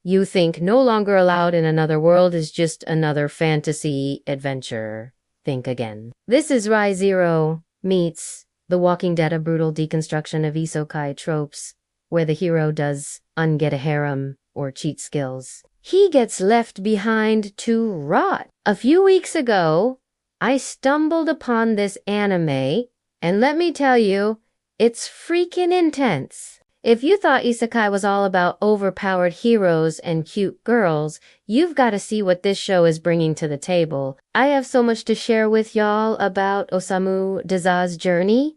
you think no longer allowed in another world is just another fantasy adventure. Think again. This is Rise Zero meets The Walking Dead, a brutal deconstruction of isekai tropes, where the hero does unget a harem or cheat skills. He gets left behind to rot. A few weeks ago, I stumbled upon this anime, and let me tell you, it's freaking intense. If you thought Isekai was all about overpowered heroes and cute girls, you've got to see what this show is bringing to the table. I have so much to share with y'all about Osamu Daisa's journey.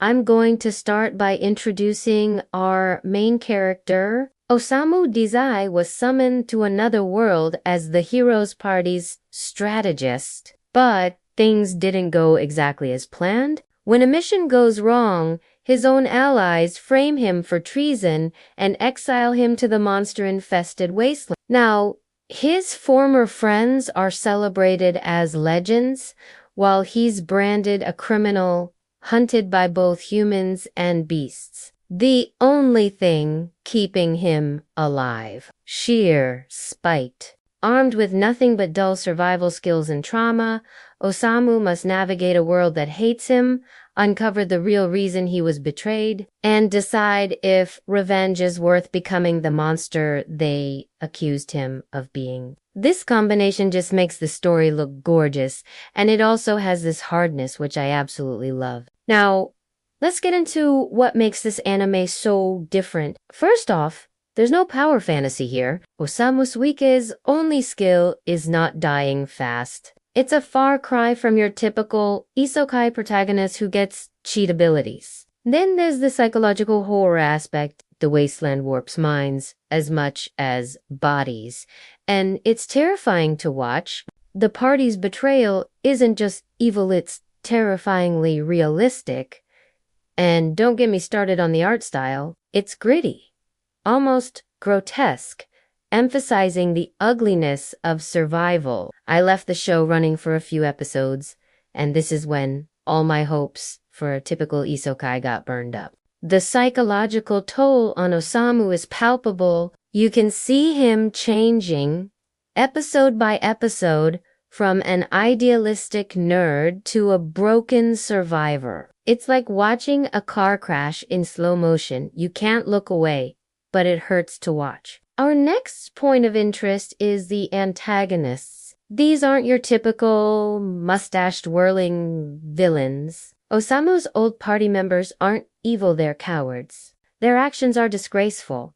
I'm going to start by introducing our main character. Osamu Dazai was summoned to another world as the hero's party's strategist, but things didn't go exactly as planned. When a mission goes wrong, his own allies frame him for treason and exile him to the monster-infested wasteland. Now, his former friends are celebrated as legends, while he's branded a criminal, hunted by both humans and beasts. The only thing keeping him alive. Sheer spite. Armed with nothing but dull survival skills and trauma, Osamu must navigate a world that hates him, uncover the real reason he was betrayed, and decide if revenge is worth becoming the monster they accused him of being. This combination just makes the story look gorgeous, and it also has this hardness which I absolutely love. Now, let's get into what makes this anime so different. First off, there's no power fantasy here. Osamu Suike's only skill is not dying fast. It's a far cry from your typical isekai protagonist who gets cheat abilities. Then there's the psychological horror aspect. The wasteland warps minds as much as bodies, and it's terrifying to watch. The party's betrayal isn't just evil, it's terrifyingly realistic. And don't get me started on the art style. It's gritty, almost grotesque, emphasizing the ugliness of survival. I left the show running for a few episodes, and this is when all my hopes for a typical isekai got burned up. The psychological toll on Osamu is palpable. You can see him changing episode by episode from an idealistic nerd to a broken survivor. It's like watching a car crash in slow motion. You can't look away, but it hurts to watch. Our next point of interest is the antagonists. These aren't your typical mustache-twirling villains. Osamu's old party members aren't evil, they're cowards. Their actions are disgraceful.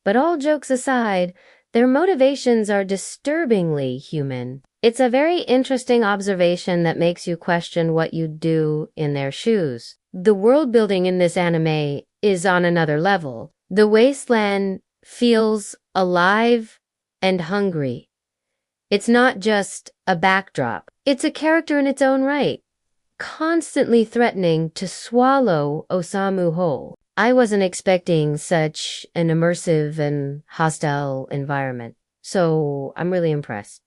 But all jokes aside, their motivations are disturbingly human. It's a very interesting observation that makes you question what you'd do in their shoes. The world building in this anime is on another level. The wasteland feels alive and hungry. It's not just a backdrop. It's a character in its own right, constantly threatening to swallow Osamu whole. I wasn't expecting such an immersive and hostile environment, so I'm really impressed.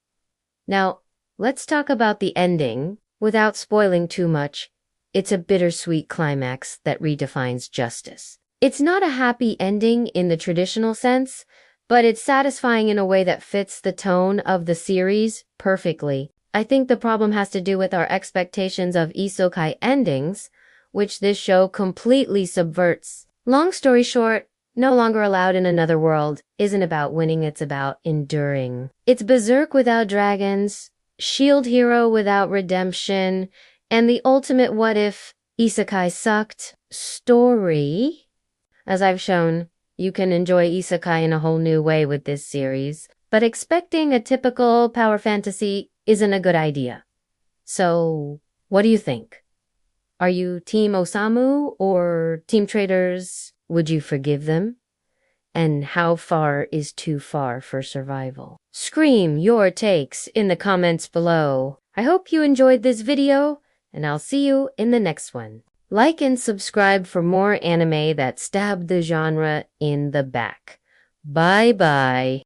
Now, let's talk about the ending. Without spoiling too much, it's a bittersweet climax that redefines justice. It's not a happy ending in the traditional sense, but it's satisfying in a way that fits the tone of the series perfectly. I think the problem has to do with our expectations of isekai endings, which this show completely subverts. Long story short, No Longer Allowed in Another World isn't about winning, it's about enduring. It's Berserk without dragons, shield hero without redemption, and the ultimate what if isekai sucked story. As I've shown, you can enjoy isekai in a whole new way with this series, but expecting a typical power fantasy isn't a good idea. So, what do you think? Are you Team Osamu or Team Traders? Would you forgive them? And how far is too far for survival? Scream your takes in the comments below. I hope you enjoyed this video, and I'll see you in the next one. Like and subscribe for more anime that stab the genre in the back. Bye bye.